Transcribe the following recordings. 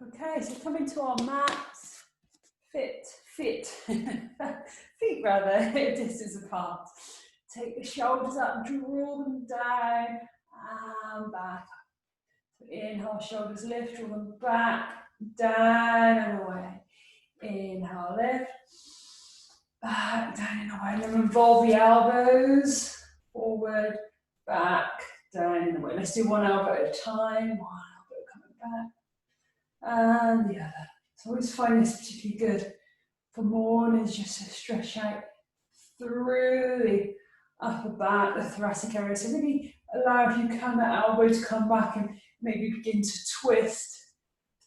Okay, so coming to our mats, feet rather, distance apart. Take the shoulders up, draw them down and back. So inhale, shoulders lift, draw them back, down and away. Inhale, lift, back, down and away. And then revolve the elbows, forward, back, down and away. Let's do one elbow at a time, one elbow coming back. And the other. So I always find this particularly good for mornings, just to stretch out through the upper back, the thoracic area. So really allow, if you can, that elbow to come back and maybe begin to twist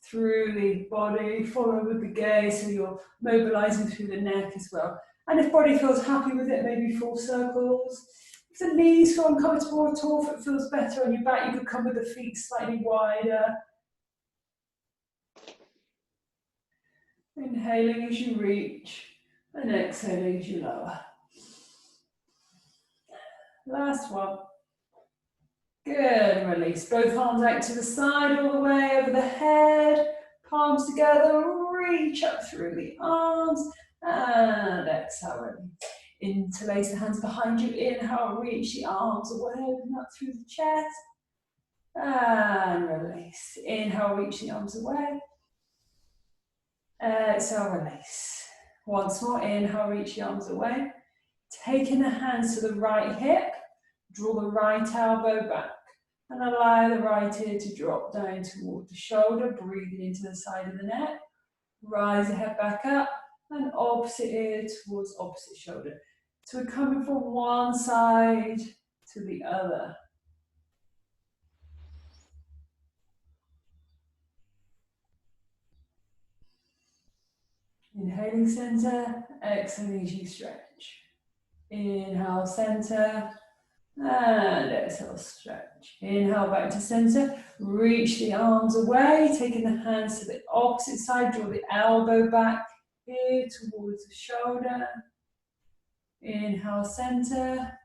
through the body, follow with the gaze, so you're mobilizing through the neck as well. And if body feels happy with it, maybe full circles. If the knees feel uncomfortable at all, if it feels better on your back, you could come with the feet slightly wider. Inhaling as you reach and exhaling as you lower. Last one. Good, release. Both arms out to the side, all the way over the head. Palms together, reach up through the arms. And exhale, release. Interlace the hands behind you. Inhale, reach the arms away, open up through the chest. And release. Inhale, reach the arms away. Exhale, release. Once more, inhale, reach the arms away. Taking the hands to the right hip, draw the right elbow back and allow the right ear to drop down toward the shoulder, breathing into the side of the neck. Rise the head back up and opposite ear towards opposite shoulder. So we're coming from one side to the other. Inhaling center, exhaling as you stretch. Inhale center and exhale stretch. Inhale back to center, reach the arms away, taking the hands to the opposite side, draw the elbow back here towards the shoulder. Inhale center,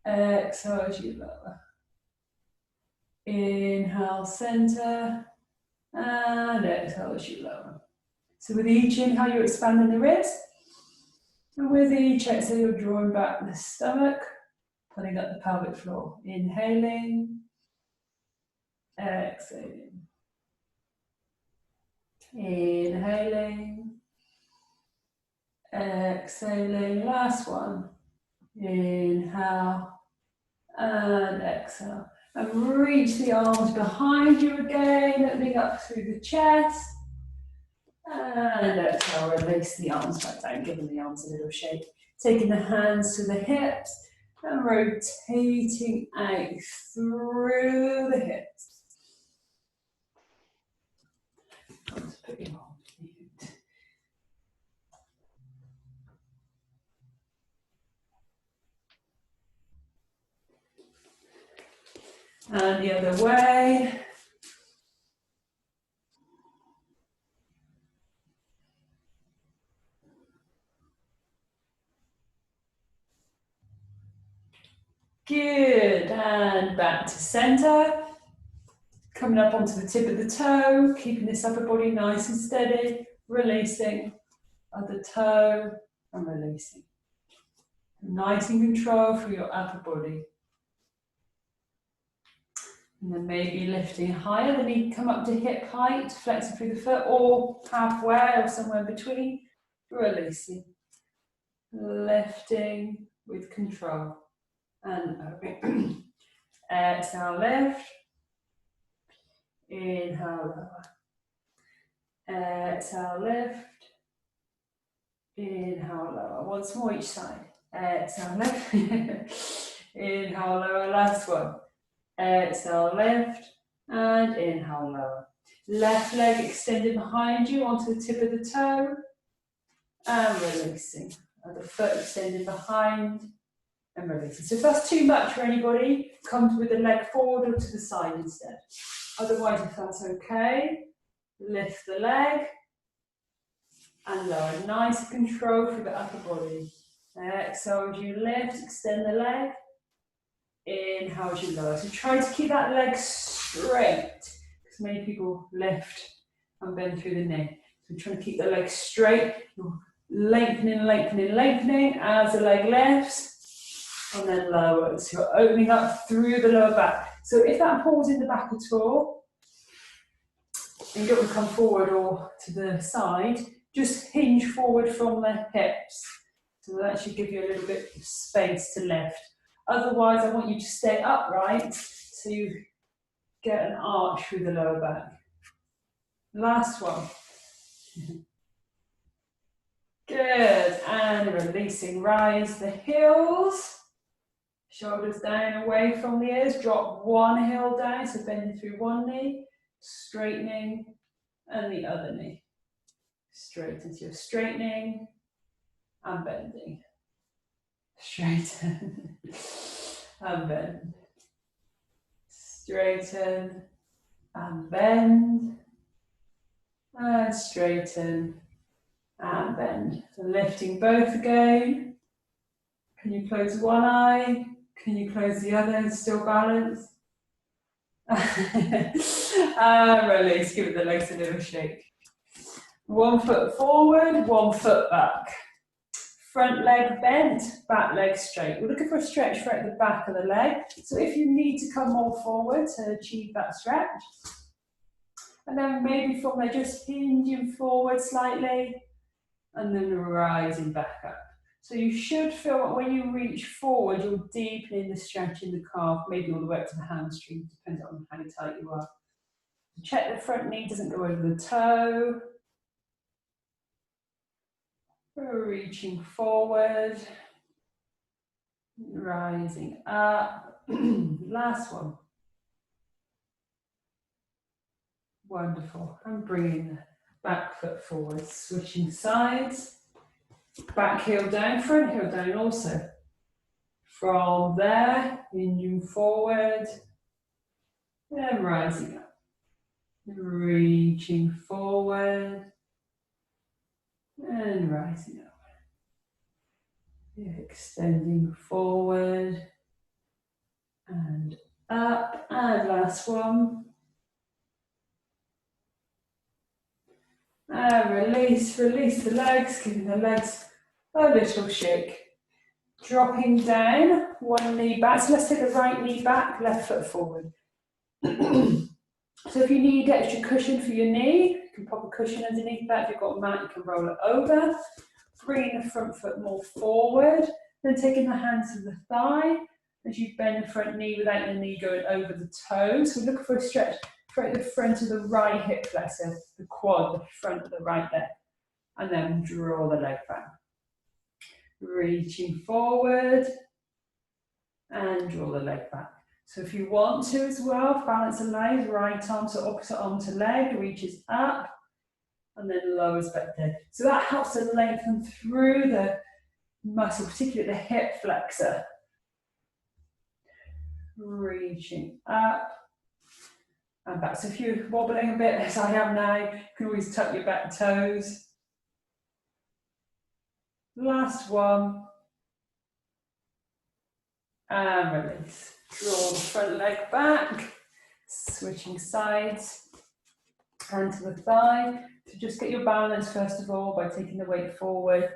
exhale as you lower. Inhale center and exhale as you lower. So with each inhale, you're expanding the ribs. And with each exhale, you're drawing back the stomach, pulling up the pelvic floor. Inhaling, exhaling. Inhaling, exhaling. Last one. Inhale and exhale. And reach the arms behind you again, opening up through the chest. And exhale, release the arms back down, giving the arms a little shake. Taking the hands to the hips and rotating out through the hips. I'll just put you on mute. And the other way. Good, and back to center. Coming up onto the tip of the toe, keeping this upper body nice and steady, releasing other toe and releasing. Nice and control for your upper body. And then maybe lifting higher, the knee come up to hip height, flexing through the foot, or halfway or somewhere between, releasing. Lifting with control. And open. Exhale, lift. Inhale, lower. Exhale, lift. Inhale, lower. Once more each side. Exhale, lift. Inhale, lower. Last one. Exhale, lift. And inhale, lower. Left leg extended behind you onto the tip of the toe. And releasing. Other foot extended behind. And releasing. So if that's too much for anybody, come with the leg forward or to the side instead. Otherwise, if that's okay, lift the leg and lower. Nice control for the upper body. Exhale as you lift, extend the leg. Inhale as you lower. So try to keep that leg straight, because many people lift and bend through the knee. So we're trying to keep the legs straight. You're lengthening, lengthening, lengthening as the leg lifts, and then lowers. So you're opening up through the lower back. So if that pulls in the back at all, and you don't want to come forward or to the side, just hinge forward from the hips. So that should give you a little bit of space to lift. Otherwise, I want you to stay upright so you get an arch through the lower back. Last one. Good, and releasing, rise the heels. Shoulders down away from the ears, drop one heel down, so bending through one knee, straightening, and the other knee. Straighten, so you're straightening and bending. Straighten and bend. Straighten and bend. And straighten and bend. So lifting both again. Can you close one eye? Can you close the other and still balance? And release, give the legs a little shake. 1 foot forward, 1 foot back. Front leg bent, back leg straight. We're looking for a stretch right at the back of the leg. So if you need to come more forward to achieve that stretch, and then maybe from there just hinging forward slightly, and then rising back up. So you should feel that when you reach forward, you're deepening the stretch in the calf, maybe all the way up to the hamstring, depending on how tight you are. Check the front knee doesn't go over the toe. Reaching forward, rising up. Last one. Wonderful. And bringing the back foot forward, switching sides. Back heel down, front heel down also. From there, hinging forward, and rising up. Reaching forward, and rising up. Extending forward, and up, and last one. And release the legs, giving the legs a little shake. Dropping down, one knee back. So let's take the right knee back, left foot forward. So if you need extra cushion for your knee, you can pop a cushion underneath that. If you've got a mat, you can roll it over. Bringing the front foot more forward, then taking the hands to the thigh as you bend the front knee without the knee going over the toes. So look for a stretch right at the front of the right hip flexor, the quad, the front of the right leg, and then draw the leg back. Reaching forward and draw the leg back. So if you want to as well, balance the legs, right arm, so opposite arm to leg, reaches up and then lowers back down. So that helps to lengthen through the muscle, particularly the hip flexor. Reaching up and back. So if you're wobbling a bit, as I am now, you can always tuck your back toes. Last one. And release. Draw the front leg back, switching sides, hand to the thigh. So just get your balance first of all by taking the weight forward,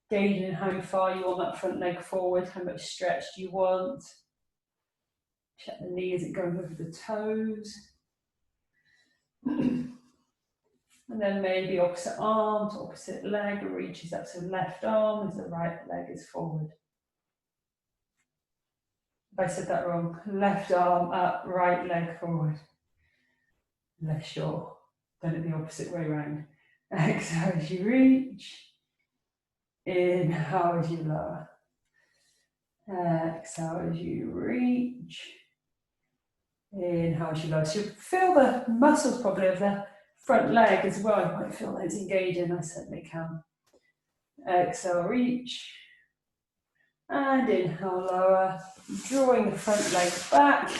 gauging how far you want that front leg forward, how much stretch do you want. Check the knee, is it going over the toes? And then maybe opposite arm to opposite leg, reaches up, so left arm as the right leg is forward. If I said that wrong, left arm up, right leg forward. Less sure, done it the opposite way around. Exhale as you reach, inhale as you lower. Exhale as you reach, inhale as you lower. So you feel the muscles probably of the front leg as well. You might feel those engaging, I certainly can. Exhale, reach. And inhale, lower, drawing the front leg back,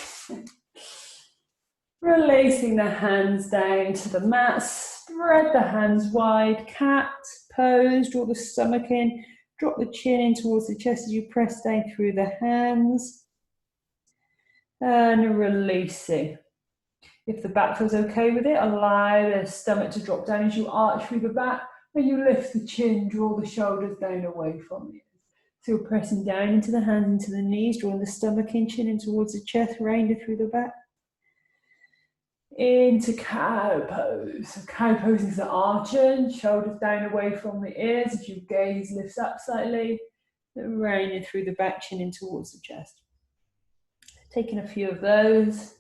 releasing the hands down to the mat, spread the hands wide, cat pose, draw the stomach in, drop the chin in towards the chest as you press down through the hands, and releasing. If the back feels okay with it, allow the stomach to drop down as you arch through the back, and you lift the chin, draw the shoulders down away from you. So you're pressing down into the hands, into the knees, drawing the stomach and chin in towards the chest, rounded through the back. Into cow pose. So cow pose is the arching, shoulders down away from the ears as your gaze lifts up slightly, then rounded through the back, chin in towards the chest. Taking a few of those.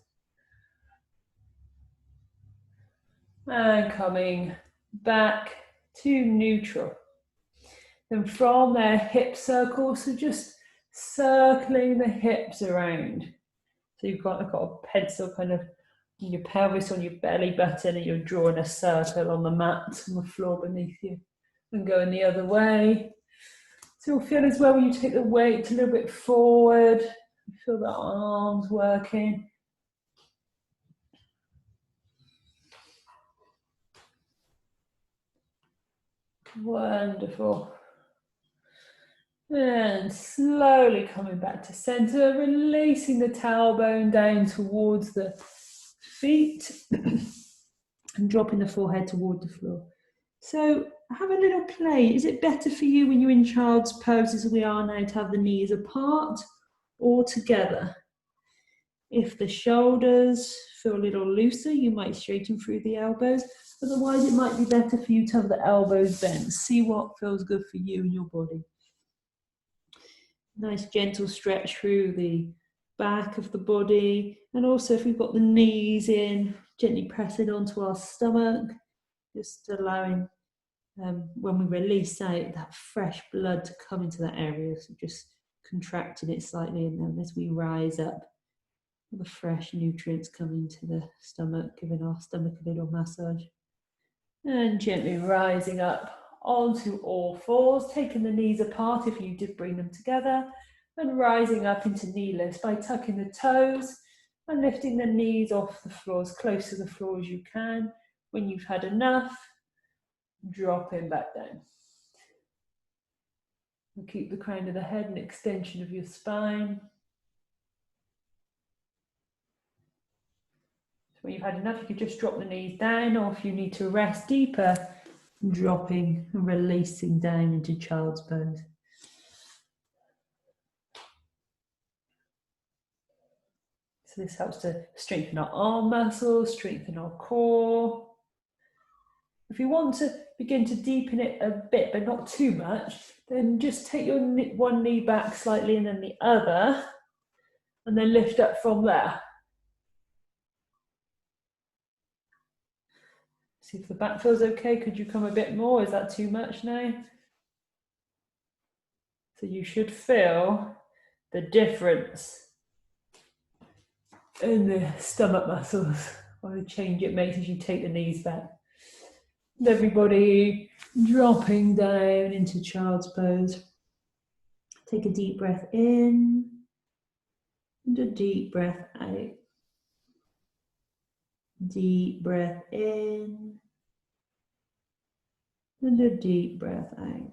And coming back to neutral. Then from there, hip circle, so just circling the hips around. So you've got a pencil kind of in your pelvis on your belly button, and you're drawing a circle on the mat, on the floor beneath you, and going the other way. So you'll feel as well when you take the weight a little bit forward, you feel the arms working. Wonderful. And slowly coming back to center, releasing the tailbone down towards the feet and dropping the forehead toward the floor. So have a little play. Is it better for you when you're in child's pose as we are now to have the knees apart or together? If the shoulders feel a little looser, you might straighten through the elbows. Otherwise, it might be better for you to have the elbows bent. See what feels good for you and your body. Nice gentle stretch through the back of the body. And also if we've got the knees in, gently pressing onto our stomach, just allowing when we release out that fresh blood to come into that area. So just contracting it slightly, and then as we rise up, the fresh nutrients come into the stomach, giving our stomach a little massage. And gently rising up onto all fours, taking the knees apart if you did bring them together, and rising up into knee lifts by tucking the toes and lifting the knees off the floor as close to the floor as you can. When you've had enough, dropping back down. And keep the crown of the head an extension of your spine. So when you've had enough, you could just drop the knees down, or if you need to rest deeper, dropping and releasing down into child's pose. So this helps to strengthen our arm muscles, strengthen our core. If you want to begin to deepen it a bit, but not too much, then just take your one knee back slightly and then the other, and then lift up from there. See if the back feels okay. Could you come a bit more? Is that too much now? So you should feel the difference in the stomach muscles, or the change it makes as you take the knees back. And everybody dropping down into child's pose. Take a deep breath in and a deep breath out. Deep breath in and a deep breath out.